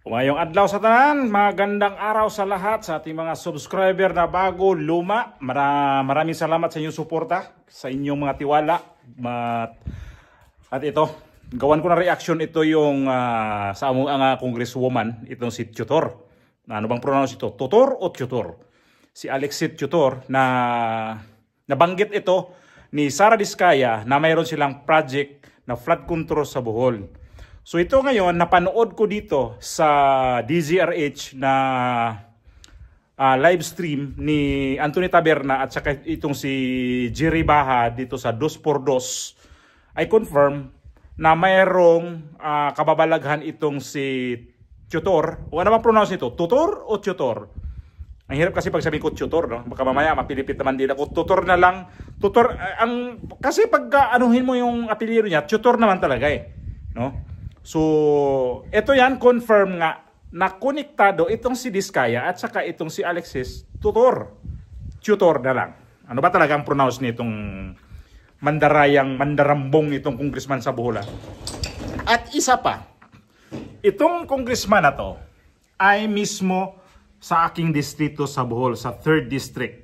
Mayong adlaw sa tanan, magandang araw sa lahat sa ating mga subscriber na bago, luma. Maraming salamat sa inyong suporta, sa inyong mga tiwala. At ito, gawan ko na reaction, ito yung sa among congresswoman, itong si Tutor. Ano bang pronounce ito? Tutor o Tutor? Si Alexit Tutor na nabanggit ito ni Sara Diskaya na mayroon silang project na flood control sa Bohol. So ito ngayon, napanood ko dito sa DZRH na live stream ni Anthony Taberna at saka itong si Jerry Baha dito sa 2x2. I confirm na mayroong kababalaghan itong si Tutor. O ano bang pronounce nito? Tutor o Tutor? Ang hirap kasi pag sabihin ko Tutor, no? Baka mamaya mapilipit naman din ako. Tutor na lang. Tutor, kasi pag anuhin mo yung apelyido niya, Tutor naman talaga eh. No? So, ito yan, confirm nga na konektado itong si Diskaya at saka itong si Alexis, Tutor. Tutor na lang. Ano ba talaga ang pronounce nitong mandarambong itong congressman sa Bohol? At isa pa, itong congressman na to ay mismo sa aking distrito sa Bohol, sa 3rd District.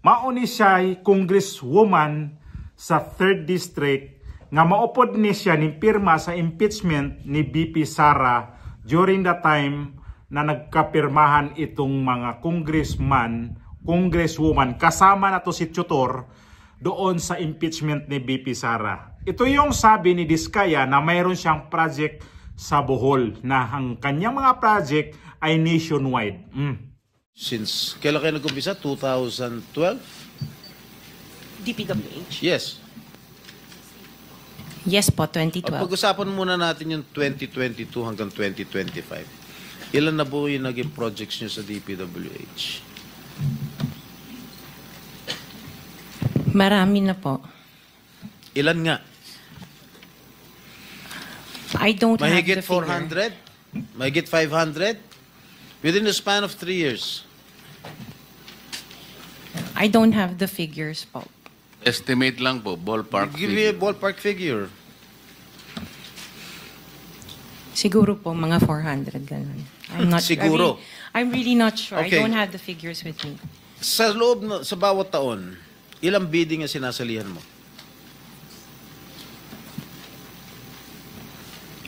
Mauni siya ay congresswoman sa 3rd District nga maupod ni siya ni pirma sa impeachment ni BP Sara during the time na nagkapirmahan itong mga congresswoman kasama na to si Tutor doon sa impeachment ni BP Sara. Ito yung sabi ni Diskaya na mayroon siyang project sa Bohol na ang kanyang mga project ay nationwide. Since kailan kayo nag-umpisa? 2012? DPWH? Yes. Yes po, 2012. Pag-usapan muna natin yung 2022 hanggang 2025. Ilan na po yung naging projects nyo sa DPWH? Marami na po. Ilan nga? I don't Mahigit have the figure. 400? Mahigit 500? Within the span of 3 years? I don't have the figures po. Estimate lang po, ballpark Give me a ballpark figure. Siguro po, mga 400, ganun. I'm not Siguro? I'm really not sure. Okay. I don't have the figures with me. Sa loob, sa bawat taon, ilang bidding ang sinasalihan mo?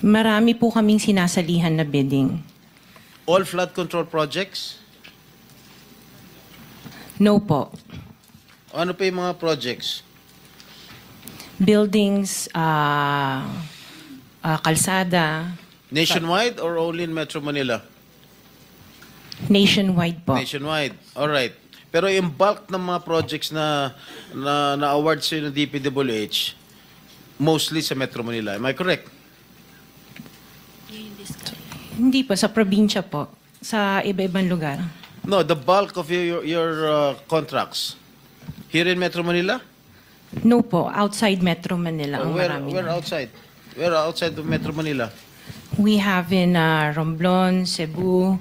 Marami po kaming sinasalihan na bidding. All flood control projects? No po. Ano pa yung mga projects? Buildings, kalsada. Nationwide or only in Metro Manila? Nationwide po. Nationwide. All right. Pero yung bulk ng mga projects na award sa ng DPWH, mostly sa Metro Manila. Am I correct? Hindi po, sa probinsya po. Sa iba-ibang lugar. No, the bulk of your contracts. Here in Metro Manila? No po, outside Metro Manila ang marami. Where outside? Where outside of Metro Manila? We have in Romblon, Cebu,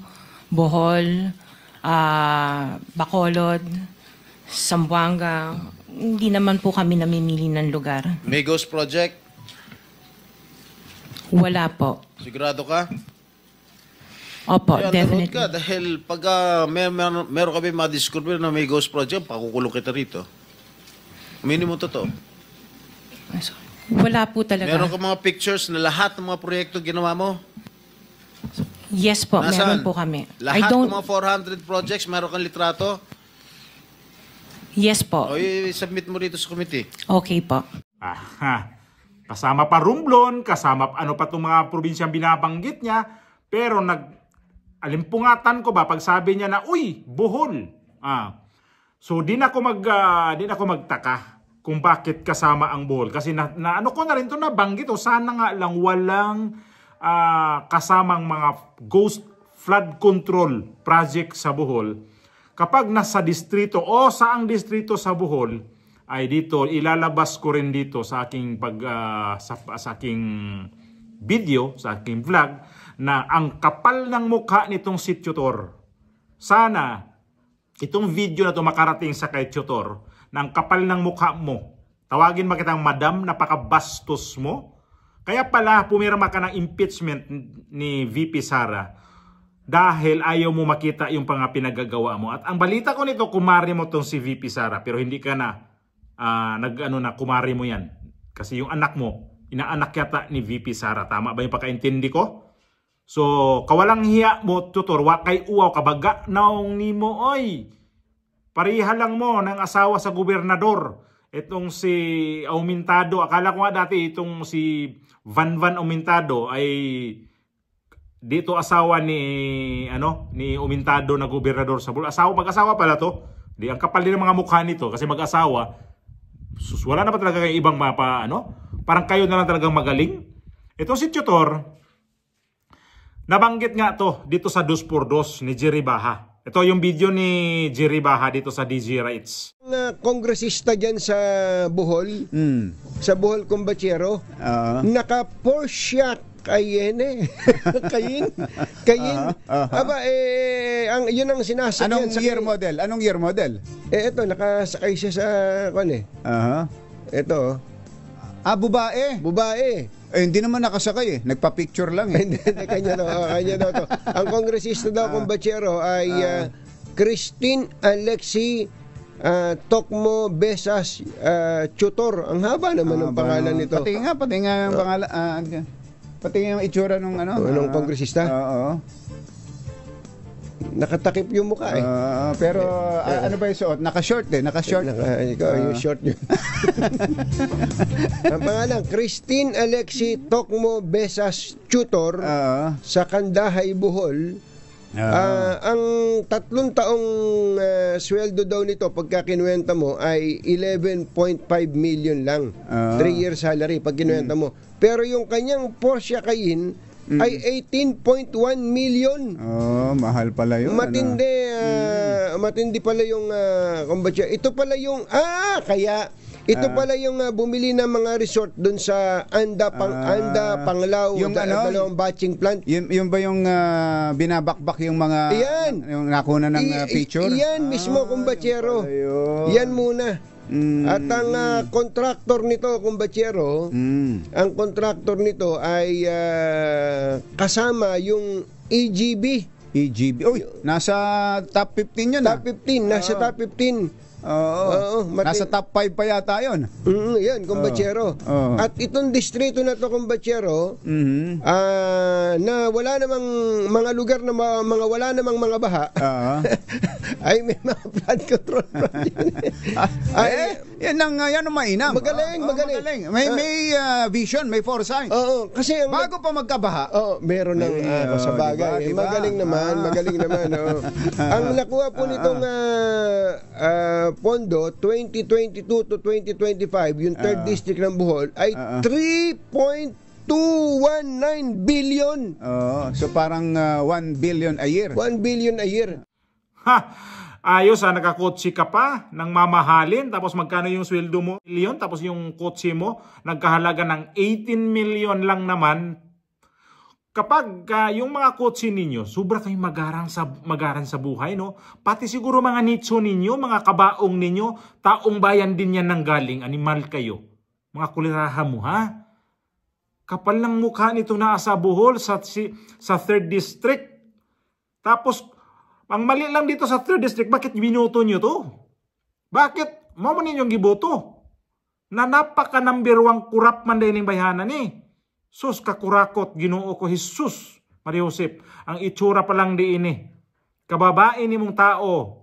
Bohol, Bacolod, Zamboanga. Hindi naman po kami namimili ng lugar. Migos Project? Wala po. Sigurado ka? Opo, Kaya definitely. ka dahil pag meron kami ma-discover na may ghost project, pakukulong kita rito. Minimum totoo. Wala po talaga. Meron ka mga pictures na lahat ng mga proyekto ginawa mo? Yes po, Nasaan? meron po kami. Lahat ng mga 400 projects, meron kang litrato? Yes po. O i-submit mo rito sa committee. Okay po. Kasama pa Romblon, kasama ano pa itong mga probinsyang binabanggit niya, pero alimpungatan ko ba pag sabi niya na, uy, Bohol. So, di na ako magtaka kung bakit kasama ang Bohol. Kasi ano ko na rin ito nabanggit. Sana nga lang walang kasamang mga ghost flood control project sa Bohol. Kapag nasa distrito o saang distrito sa Bohol, ay dito, ilalabas ko rin dito sa aking, sa aking video, sa aking vlog, na ang kapal ng mukha nitong si Tutor. Sana itong video na to makarating sa kay Tutor, na ang kapal ng mukha mo. Tawagin mo kitang madam, napakabastos mo. Kaya pala pumirma ka ng impeachment ni VP Sara dahil ayaw mo makita yung pinagagawa mo. At ang balita ko nito, kumari mo tong si VP Sara, pero hindi ka na kumari mo yan. Kasi yung anak mo, inaanak yata ni VP Sara. Tama ba yung pagkaintindi ko? So, kawalang hiya mo, tutor, wakay uwaw, kabaga naong nimo, oy. Pariha lang mo ng asawa sa gobernador. Itong si Aumentado, akala ko nga dati itong si Van Aumentado ay dito asawa ni Aumentado na gobernador sa Bulacan. Mag-asawa pala to. Di ang kapal din ng mga mukha nito kasi mag-asawa. Wala na pa talaga kay ibang parang kayo na lang talagang magaling. Ito si Tutor, nabanggit nga to dito sa 2x2 ni Jerry Baha. Ito yung video ni Jerry Baha dito sa DG Rights. Kongresista dyan sa Bohol, sa Bohol Combachero, naka Porsche Cayenne. Cayenne. Aba, yun ang sinasakyan. Anong year model? Ito, nakasakay siya sa, ito. Babae. Babae. Hindi naman nakasakay nagpa-picture lang Hindi, kanya daw to. Ang kongresista daw Combachero ay Christine Alexi Tokmo Besas Tutor. Ang haba naman ng pangalan nito. Pati nga ang pangalan. Pati nga yung itsura nung nung kongresista. Oo. Nakatakip yung mukha pero ano ba yung suot? Naka-short naka-short. Yung short yun. Ang pangalan, Christine Alexi Tokmo Besas Tutor sa Kandahay, Bohol. Ang 3 taong sweldo daw nito pagka kinuwenta mo ay 11.5 million lang. 3-year salary pag kinuwenta mo. Pero yung kanyang Porsche Cayenne ay 18.1 million. Mahal pala yun. Matindi pala yung Combachero. Ito pala yung pala yung bumili ng mga resort doon sa Anda Panglao, yung dalawang batching plant. Yung ba yung binabakbak yung mga yung nakuna ng picture? Yan mismo, Combachero. Yan muna. At ang contractor nito, Combachero, ang contractor nito ay kasama yung EGB. Uy, nasa top 15 yun. Top 15, nasa top 15. Nasa top 5 pa yata yun. Yan, Combachero. At itong distrito na to, Combachero, na wala namang mga lugar na wala namang mga baha, ay may mga flood control project. Yan ang mainam. Magaling. May vision, may foresight. Kasi bago pa magkabaha. Meron ng sa bagay. Diba? Magaling naman. Ang nakuha po nitong pondo 2022 to 2025, yung 3rd district ng Bohol ay 3.219 billion. So parang 1 billion a year. 1 billion a year. Ayos nakakotse ka pa ng mamahalin, tapos magkano yung sweldo mo? Million, tapos yung kotse mo nagkahalaga ng 18 million lang naman. Kapag yung mga kotse ninyo, sobra kayong magaran sa buhay, no? Pati siguro mga nitso ninyo, mga kabaong ninyo, taong bayan din yan ng galing, animal kayo. Mga kuliraha mo, ha? Kapal ng mukha nito na sa Bohol, sa 3rd District. Tapos, ang mali lang dito sa 3rd District, bakit binoto nyo to? Bakit? Mo ninyong giboto? Na napaka number 1 kurap man din ng bayanan Sus, kakurakot, Ginoo ko, Jesus, Maria Josep, ang itsura pa lang di ini. Kababae ni mong tao,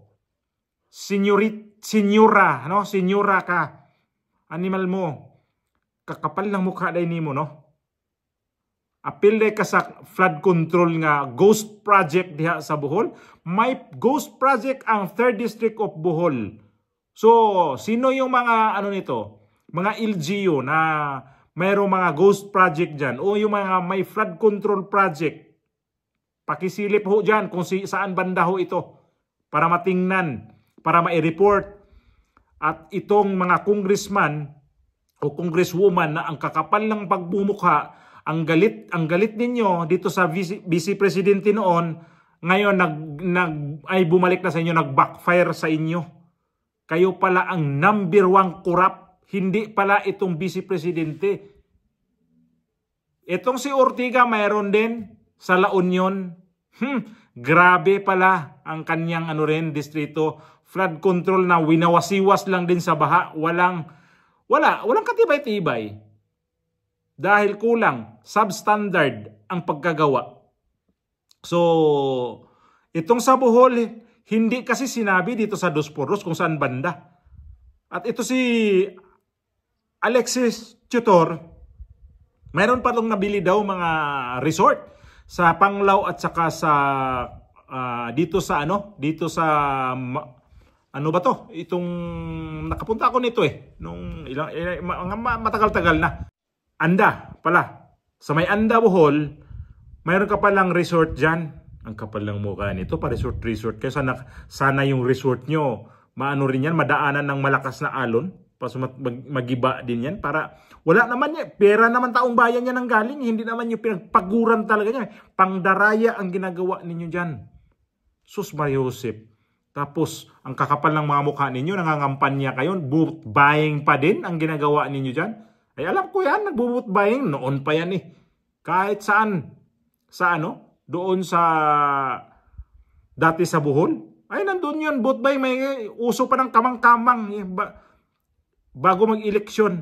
senyora ka, animal mo, kakapal lang mukha day nimo, no? Apil ka sa flood control nga ghost project diha sa Bohol. May ghost project ang 3rd District of Bohol. So, sino yung mga nito? Mga LGU na mayroong mga ghost project dyan o yung mga may flood control project. Pakisilip ho dyan kung saan banda ho ito para matingnan, para ma-report. At itong mga congressman o congresswoman na ang kakapal ng pagbumukha, ang galit ninyo dito sa vice presidente noon, ngayon ay bumalik na sa inyo, nag-backfire sa inyo. Kayo pala ang number 1 corrupt. Hindi pala itong vice presidente. Itong si Ortiga mayroon din sa La Union. Grabe pala ang kanyang distrito. Flood control na winawasiwas lang din sa baha. Walang katibay-tibay. Dahil kulang, substandard ang pagkagawa. So, itong sa Bohol, hindi kasi sinabi dito sa 2x2 kung saan banda. At ito si Alexis Tutor, mayroon pa lang nabili daw mga resort sa Panglao at saka sa dito sa ano ba to? Itong nakapunta ako nito nung matagal-tagal na. Anda pala. Sa may Anda Bohol, mayroon ka palang resort diyan. Ang kapal lang mukha nito, pa resort kaya sana yung resort nyo maano rin yan, madaanan ng malakas na alon, magiba din yan para wala naman yan, pera naman taong bayan yan ang galing, hindi naman yung pinagpaguran talaga niya. Pangdaraya ang ginagawa ninyo dyan. Sus Maria Josep. Tapos ang kakapal ng mga mukha ninyo, nangangampanya kayo, boot buying pa din ang ginagawa ninyo dyan. Ay alam ko yan, nagbo-boot buying noon pa yan kahit saan doon sa dati sa Bohol. Ay, nandun yun, boot buying, may uso pa ng kamang-kamang bago mag-eleksyon.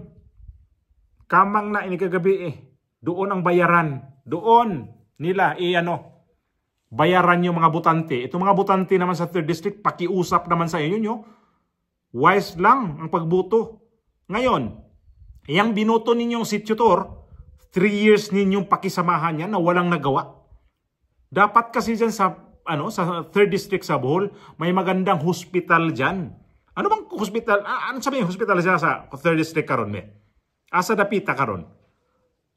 Kamang na inigagabi Doon ang bayaran. Doon nila bayaran yung mga butante. Itong mga butante naman sa 3rd District, pakiusap naman sa inyo nyo. Wise lang ang pagboto. Ngayon, yung binoto ninyong si Tutor, 3 years ninyong pakisamahan yan na walang nagawa. Dapat kasi dyan sa 3rd District sa Bohol, may magandang hospital dyan. Ano bang hospital? Ano sabihin hospital dyan sa 3rd District karon Asa dapita karon?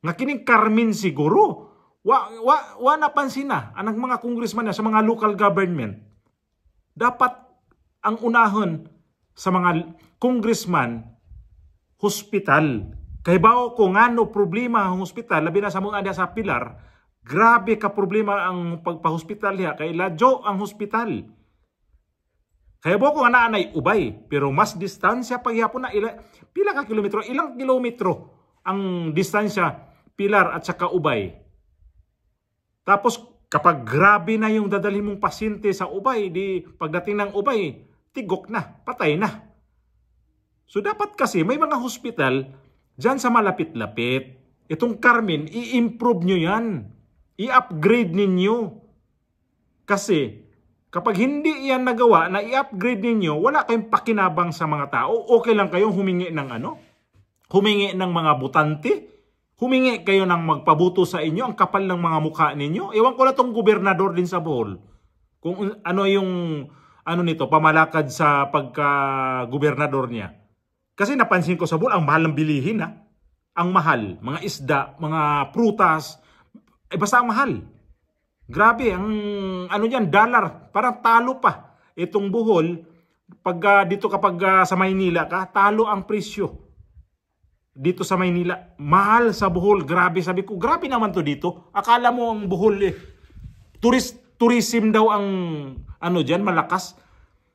Nga kining Carmen siguro. Wa napansin na anang mga congressman na sa mga local government. Dapat ang unahon sa mga congressman, hospital. Kay bao ko ngano problema ang hospital, labi na sa mga sa Pilar. Grabe ka problema ang pagpa-hospital niya. Kay ladyo ang hospital. Kaya po kung anay ubay. Pero mas distansya paghihapon na pila ka kilometro. Ilang kilometro ang distansya Pilar at saka ubay. Tapos kapag grabe na yung dadalhin mong pasyente sa ubay, di pagdating ng ubay, tigok na, patay na. So dapat kasi may mga hospital dyan sa malapit-lapit. Itong Carmen, i-improve nyo yan. I-upgrade ninyo. Kasi kapag hindi yan nagawa na i-upgrade ninyo, wala kayong pakinabang sa mga tao. Okay lang kayong humingi ng humingi ng mga butante. Humingi kayo ng magpabuto sa inyo. Ang kapal ng mga mukha ninyo. Ewan ko na tong gobernador din sa Bohol. Kung ano yung nito, pamalakad sa pagka-gobernador niya. Kasi napansin ko sa Bohol, ang mahal ng bilihin Ang mahal. Mga isda, mga prutas. Basta ang mahal. Grabe, ang dollar, parang talo pa. Itong Bohol, dito kapag sa Maynila ka, talo ang presyo. Dito sa Maynila, mahal sa Bohol. Grabe, sabi ko, grabe naman to dito. Akala mo ang Bohol tourism daw ang dyan, malakas.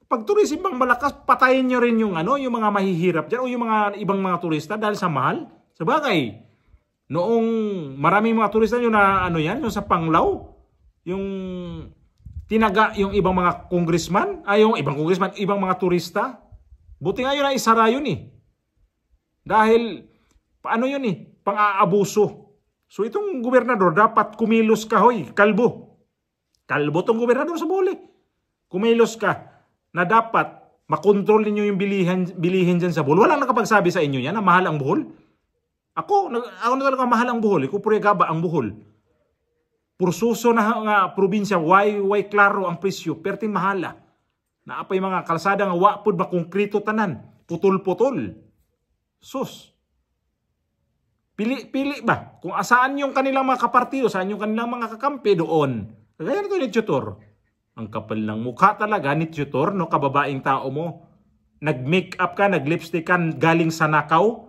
Pag tourism bang malakas, patayin nyo rin yung mga mahihirap dyan o yung mga ibang mga turista dahil sa mahal. Sabagay, noong maraming mga turista yung yung sa Panglao, yung tinaga yung ibang mga congressman, ibang mga turista. Buti nga yun na isara yun Dahil, pang-aabuso. So itong gobernador dapat kumilos ka kalbo. Kalbo tong gobernador sa Bohol Kumilos ka na dapat makontrol ninyo yung bilihin dyan sa Bohol. Walang nakapagsabi sa inyo yan na mahal ang Bohol. Ako na talaga mahal ang Bohol. Kupurigaba ang Bohol. Pursuso na nga probinsya, way klaro ang presyo, perting mahala. Naapay mga kalsada nga wapod ba konkrito tanan, putol-putol. Sus. Pili ba? Kung asaan yung kanilang mga kapartido, saan yung kanilang mga kakampi doon. Kaya nito ni Tutor. Ang kapal ng mukha talaga ni Tutor, kababaing tao mo. Nag-make up ka, nag-lipstick ka, galing sa Nakaw.